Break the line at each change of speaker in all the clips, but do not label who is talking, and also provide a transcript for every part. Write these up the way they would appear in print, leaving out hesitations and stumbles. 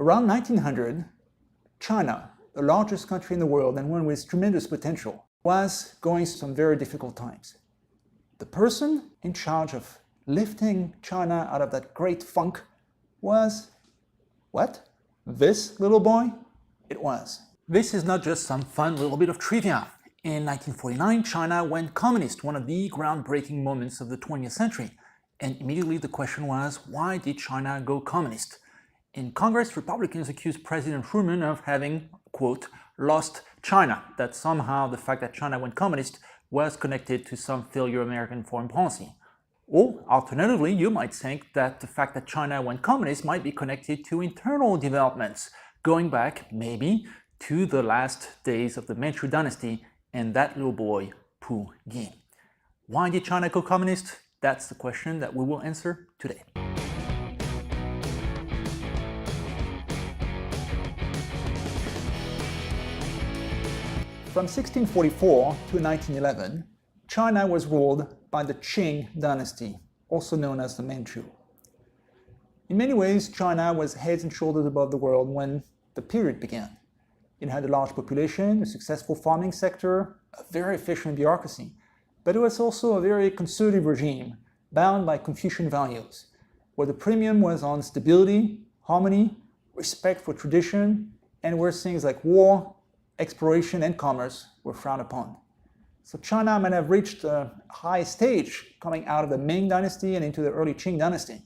Around 1900, China, the largest country in the world and one with tremendous potential, was going through some very difficult times. The person in charge of lifting China out of that great funk was, what? This little boy? It was. This is not just some fun little bit of trivia. In 1949, China went communist, one of the groundbreaking moments of the 20th century. And immediately the question was, why did China go communist? In Congress, Republicans accused President Truman of having, quote, lost China, that somehow the fact that China went communist was connected to some failure of American foreign policy. Or, alternatively, you might think that the fact that China went communist might be connected to internal developments, going back, maybe, to the last days of the Manchu dynasty and that little boy, Pu Yi. Why did China go communist? That's the question that we will answer today. From 1644 to 1911, China was ruled by the Qing dynasty, also known as the Manchu. In many ways, China was heads and shoulders above the world when the period began. It had a large population, a successful farming sector, a very efficient bureaucracy, but it was also a very conservative regime, bound by Confucian values, where the premium was on stability, harmony, respect for tradition, and where things like war, exploration, and commerce were frowned upon. So China might have reached a high stage coming out of the Ming dynasty and into the early Qing dynasty,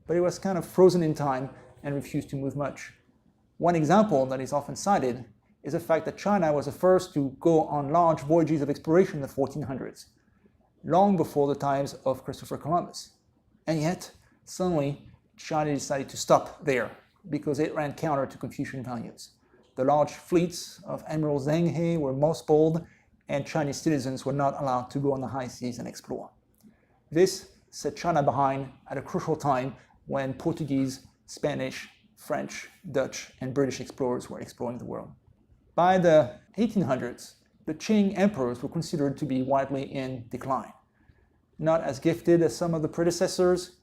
but it was kind of frozen in time and refused to move much. One example that is often cited is the fact that China was the first to go on large voyages of exploration in the 1400s, long before the times of Christopher Columbus. And yet, suddenly, China decided to stop there because it ran counter to Confucian values. The large fleets of Admiral Zheng He were mothballed, and Chinese citizens were not allowed to go on the high seas and explore. This set China behind at a crucial time when Portuguese, Spanish, French, Dutch, and British explorers were exploring the world. By the 1800s, the Qing emperors were considered to be widely in decline, not as gifted as some of the predecessors,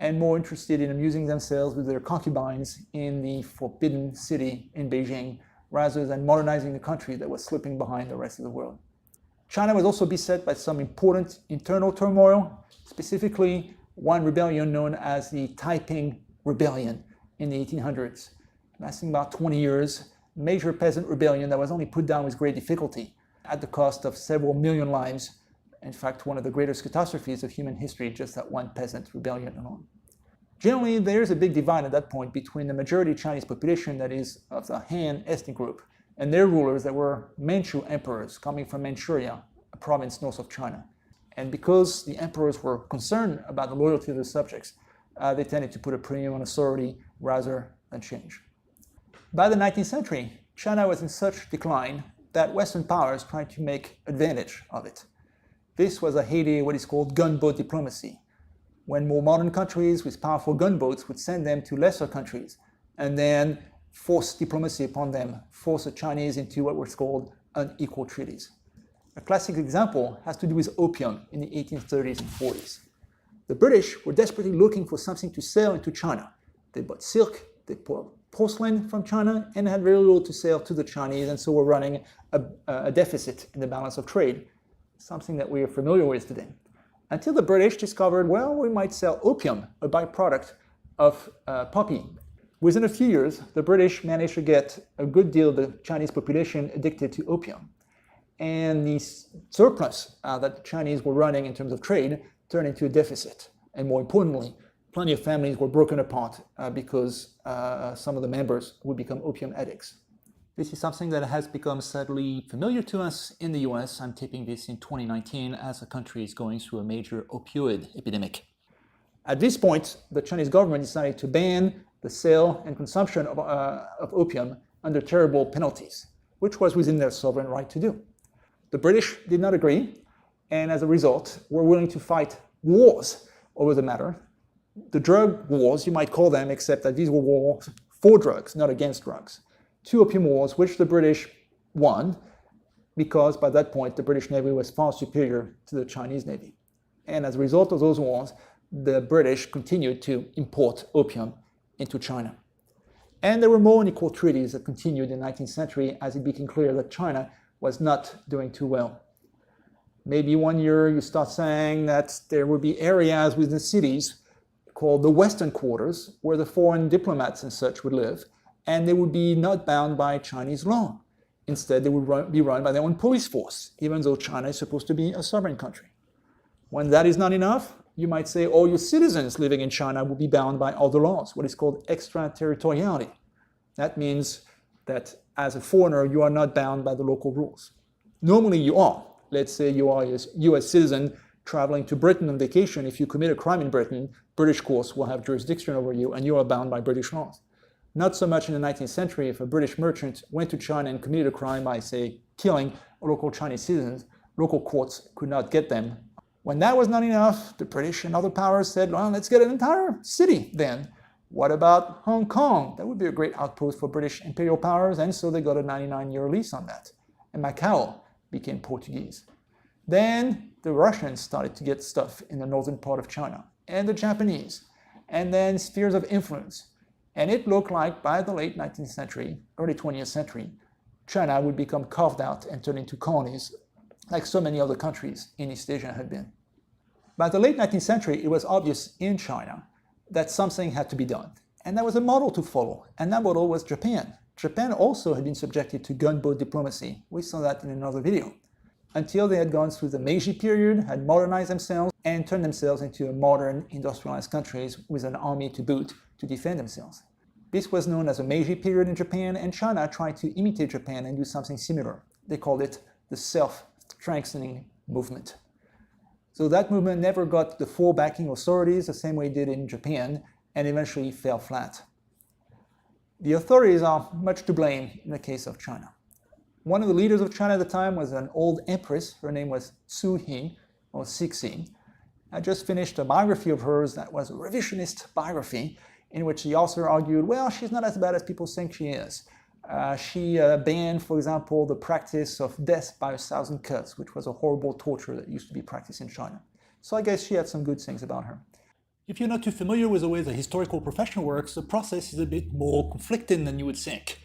and more interested in amusing themselves with their concubines in the Forbidden City in Beijing, rather than modernizing the country that was slipping behind the rest of the world. China was also beset by some important internal turmoil, specifically one rebellion known as the Taiping Rebellion in the 1800s, lasting about 20 years, major peasant rebellion that was only put down with great difficulty at the cost of several million lives. In fact, one of the greatest catastrophes of human history, just that one peasant rebellion alone. Generally, there's a big divide at that point between the majority Chinese population that is of the Han ethnic group and their rulers that were Manchu emperors coming from Manchuria, a province north of China. And because the emperors were concerned about the loyalty of their subjects, they tended to put a premium on authority rather than change. By the 19th century, China was in such decline that Western powers tried to make advantage of it. This was a heyday of what is called gunboat diplomacy, when more modern countries with powerful gunboats would send them to lesser countries and then force diplomacy upon them, force the Chinese into what was called unequal treaties. A classic example has to do with opium in the 1830s and 40s. The British were desperately looking for something to sell into China. They bought silk, they bought porcelain from China, and had very little to sell to the Chinese, and so were running a deficit in the balance of trade, something that we are familiar with today. Until the British discovered, well, we might sell opium, a byproduct of poppy. Within a few years, the British managed to get a good deal of the Chinese population addicted to opium. And the surplus that the Chinese were running in terms of trade turned into a deficit. And more importantly, plenty of families were broken apart because some of the members would become opium addicts. This is something that has become sadly familiar to us in the US. I'm taping this in 2019 as the country is going through a major opioid epidemic. At this point, the Chinese government decided to ban the sale and consumption of opium under terrible penalties, which was within their sovereign right to do. The British did not agree, and as a result, were willing to fight wars over the matter. The drug wars, you might call them, except that these were wars for drugs, not against drugs. 2 opium wars, which the British won, because by that point the British Navy was far superior to the Chinese Navy. And as a result of those wars, the British continued to import opium into China. And there were more unequal treaties that continued in the 19th century as it became clear that China was not doing too well. Maybe one year you start saying that there would be areas within cities called the Western Quarters where the foreign diplomats and such would live, and they would be not bound by Chinese law. Instead, they would be run by their own police force, even though China is supposed to be a sovereign country. When that is not enough, you might say all your citizens living in China will be bound by other laws, what is called extraterritoriality. That means that as a foreigner, you are not bound by the local rules. Normally you are. Let's say you are a US citizen traveling to Britain on vacation. If you commit a crime in Britain, British courts will have jurisdiction over you and you are bound by British laws. Not so much in the 19th century. If a British merchant went to China and committed a crime by, say, killing local Chinese citizens, local courts could not get them. When that was not enough, the British and other powers said, well, let's get an entire city then. What about Hong Kong? That would be a great outpost for British imperial powers, and so they got a 99-year lease on that. And Macau became Portuguese. Then the Russians started to get stuff in the northern part of China, and the Japanese, and then spheres of influence. And it looked like by the late 19th century, early 20th century, China would become carved out and turned into colonies, like so many other countries in East Asia had been. By the late 19th century, it was obvious in China that something had to be done. And there was a model to follow, and that model was Japan. Japan also had been subjected to gunboat diplomacy. We saw that in another video. Until they had gone through the Meiji period, had modernized themselves, and turned themselves into a modern industrialized countries with an army to boot to defend themselves. This was known as a Meiji period in Japan, and China tried to imitate Japan and do something similar. They called it the self-strengthening movement. So that movement never got the full backing authorities the same way it did in Japan, and eventually fell flat. The authorities are much to blame in the case of China. One of the leaders of China at the time was an old empress. Her name was Cixi, or Cixi. I just finished a biography of hers that was a revisionist biography in which the author argued, well, she's not as bad as people think she is. She banned, for example, the practice of death by 1,000 cuts, which was a horrible torture that used to be practiced in China. So I guess she had some good things about her. If you're not too familiar with the way the historical profession works, the process is a bit more conflicting than you would think.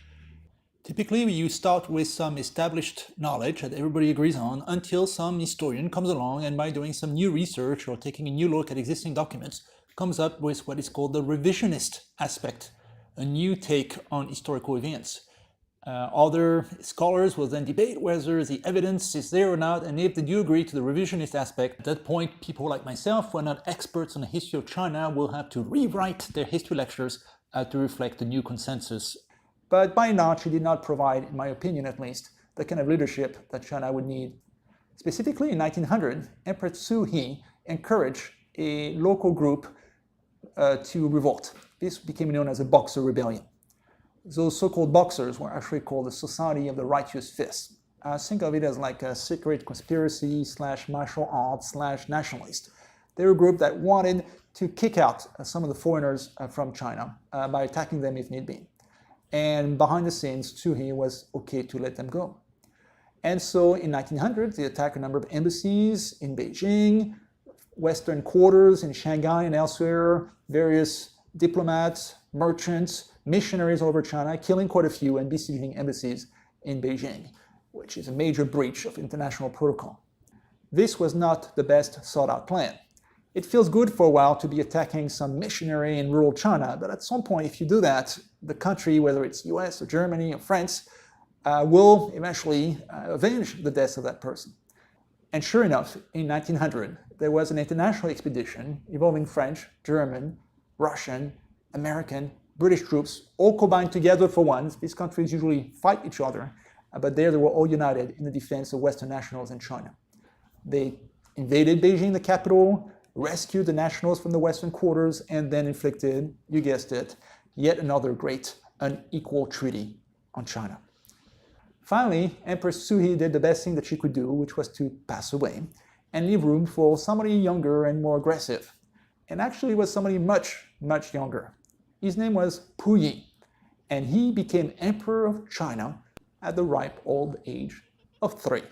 Typically, you start with some established knowledge that everybody agrees on until some historian comes along and by doing some new research or taking a new look at existing documents, comes up with what is called the revisionist aspect, a new take on historical events. Other scholars will then debate whether the evidence is there or not, and if they do agree to the revisionist aspect, at that point, people like myself, who are not experts on the history of China, will have to rewrite their history lectures to reflect the new consensus. But by and large, it did not provide, in my opinion at least, the kind of leadership that China would need. Specifically in 1900, Emperor Cixi encouraged a local group to revolt. This became known as a Boxer Rebellion. Those so-called Boxers were actually called the Society of the Righteous Fist. Think of it as like a secret conspiracy / martial arts / nationalist. They were a group that wanted to kick out some of the foreigners from China by attacking them if need be. And behind the scenes, Cixi was okay to let them go. And so in 1900, they attacked a number of embassies in Beijing, Western quarters in Shanghai and elsewhere, various diplomats, merchants, missionaries all over China, killing quite a few and besieging embassies in Beijing, which is a major breach of international protocol. This was not the best thought-out plan. It feels good for a while to be attacking some missionary in rural China, but at some point, if you do that, the country, whether it's US or Germany or France, will eventually avenge the death of that person. And sure enough, in 1900, there was an international expedition involving French, German, Russian, American, British troops, all combined together for once. These countries usually fight each other, but there they were all united in the defense of Western nationals in China. They invaded Beijing, the capital, rescued the nationals from the Western quarters, and then inflicted, you guessed it, yet another great unequal treaty on China. Finally, Empress Cixi did the best thing that she could do, which was to pass away and leave room for somebody younger and more aggressive. And actually it was somebody much, much younger. His name was Puyi, and he became Emperor of China at the ripe old age of 3.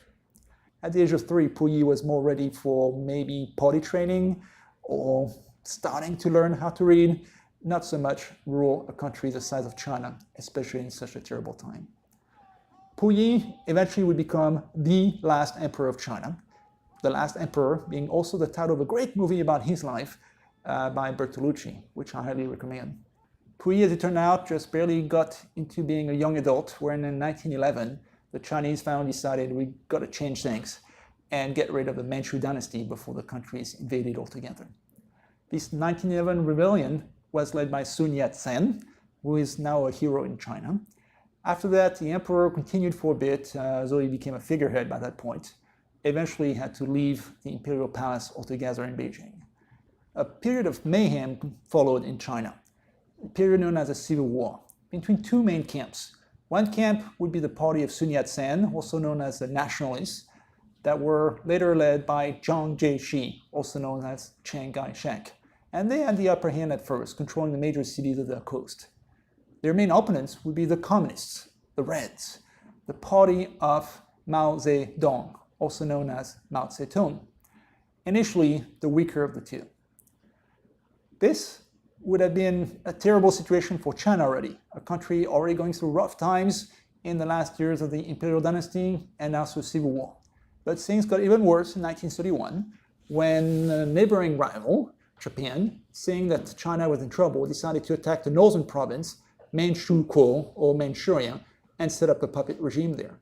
At the age of 3, Puyi was more ready for maybe potty training or starting to learn how to read not so much rule a country the size of China, especially in such a terrible time. Puyi eventually would become the last emperor of China, the last emperor being also the title of a great movie about his life by Bertolucci, which I highly recommend. Puyi, as it turned out, just barely got into being a young adult, when in 1911, the Chinese finally decided we got to change things and get rid of the Manchu dynasty before the country is invaded altogether. This 1911 rebellion was led by Sun Yat-sen, who is now a hero in China. After that, the emperor continued for a bit, though he became a figurehead by that point. Eventually, he had to leave the imperial palace altogether in Beijing. A period of mayhem followed in China, a period known as the Civil War, between two main camps. One camp would be the party of Sun Yat-sen, also known as the Nationalists, that were later led by Jiang Jieshi, also known as Chiang Kai-shek. And they had the upper hand at first, controlling the major cities of the coast. Their main opponents would be the Communists, the Reds, the party of Mao Zedong, also known as Mao Zedong, initially the weaker of the two. This would have been a terrible situation for China already, a country already going through rough times in the last years of the imperial dynasty and also civil war. But things got even worse in 1931, when a neighboring rival, Japan, seeing that China was in trouble, decided to attack the northern province, Manchu or Manchuria, and set up a puppet regime there.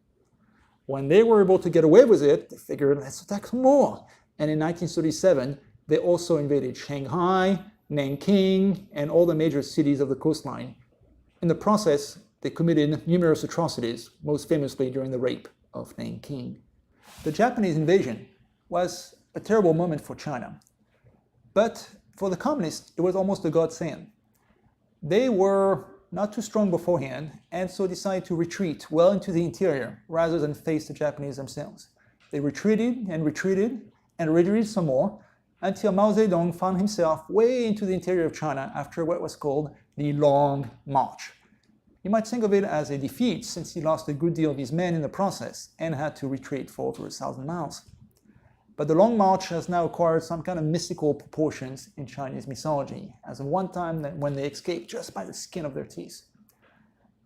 When they were able to get away with it, they figured, let's attack some more. And in 1937, they also invaded Shanghai, Nanking, and all the major cities of the coastline. In the process, they committed numerous atrocities, most famously during the rape of Nanking. The Japanese invasion was a terrible moment for China. But for the communists, it was almost a godsend. They were not too strong beforehand, and so decided to retreat well into the interior rather than face the Japanese themselves. They retreated and retreated and retreated some more, until Mao Zedong found himself way into the interior of China after what was called the Long March. You might think of it as a defeat, since he lost a good deal of his men in the process and had to retreat for over 1,000 miles. But the Long March has now acquired some kind of mystical proportions in Chinese mythology, as of one time when they escaped just by the skin of their teeth.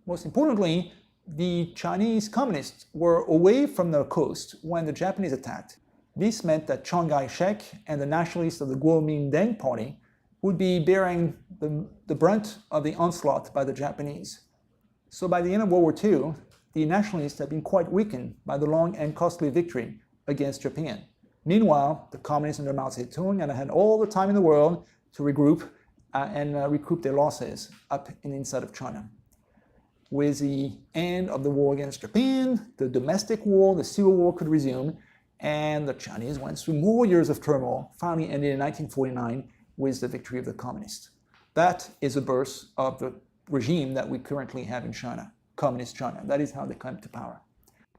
Most importantly, the Chinese communists were away from the coast when the Japanese attacked. This meant that Chiang Kai-shek and the nationalists of the Kuomintang party would be bearing the brunt of the onslaught by the Japanese. So by the end of World War II, the nationalists had been quite weakened by the long and costly victory against Japan. Meanwhile, the communists under Mao Zedong had all the time in the world to regroup and recoup their losses up in the inside of China. With the end of the war against Japan, the domestic war, the civil war could resume, and the Chinese went through more years of turmoil, finally ended in 1949 with the victory of the communists. That is the birth of the regime that we currently have in China, Communist China. That is how they came to power.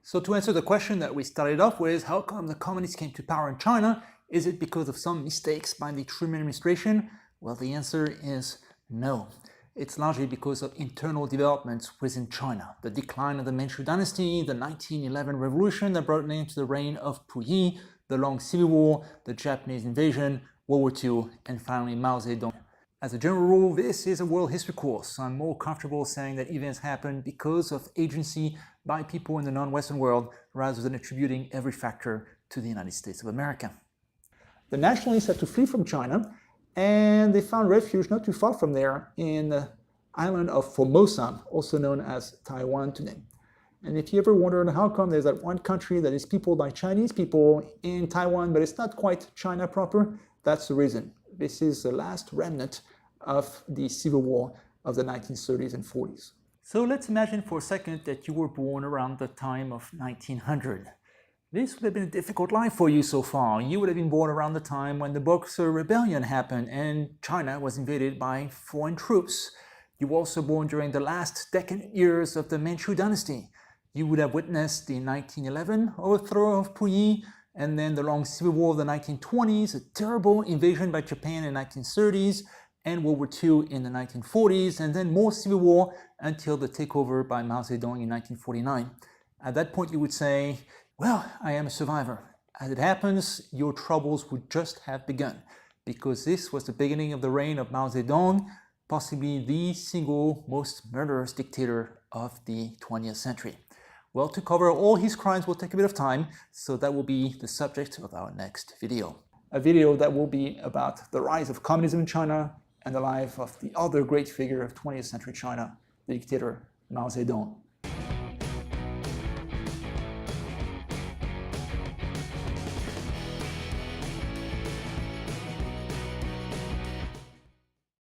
So to answer the question that we started off with, how come the communists came to power in China? Is it because of some mistakes by the Truman administration? Well, the answer is no. It's largely because of internal developments within China. The decline of the Manchu dynasty, the 1911 revolution that brought an end to the reign of Puyi, the long civil war, the Japanese invasion, World War II, and finally Mao Zedong. As a general rule, this is a world history course. I'm more comfortable saying that events happen because of agency by people in the non-Western world rather than attributing every factor to the United States of America. The nationalists had to flee from China, and they found refuge not too far from there in the island of Formosa, also known as Taiwan today. And if you ever wondered how come there's that one country that is peopled by Chinese people in Taiwan, but it's not quite China proper, that's the reason. This is the last remnant of the civil war of the 1930s and 40s. So let's imagine for a second that you were born around the time of 1900. This would have been a difficult life for you so far. You would have been born around the time when the Boxer Rebellion happened and China was invaded by foreign troops. You were also born during the last decade years of the Manchu dynasty. You would have witnessed the 1911 overthrow of Puyi, and then the long civil war of the 1920s, a terrible invasion by Japan in the 1930s, and World War II in the 1940s, and then more civil war until the takeover by Mao Zedong in 1949. At that point you would say, well, I am a survivor. As it happens, your troubles would just have begun, because this was the beginning of the reign of Mao Zedong, possibly the single most murderous dictator of the 20th century. Well, to cover all his crimes will take a bit of time, so that will be the subject of our next video. A video that will be about the rise of communism in China and the life of the other great figure of 20th century China, the dictator Mao Zedong.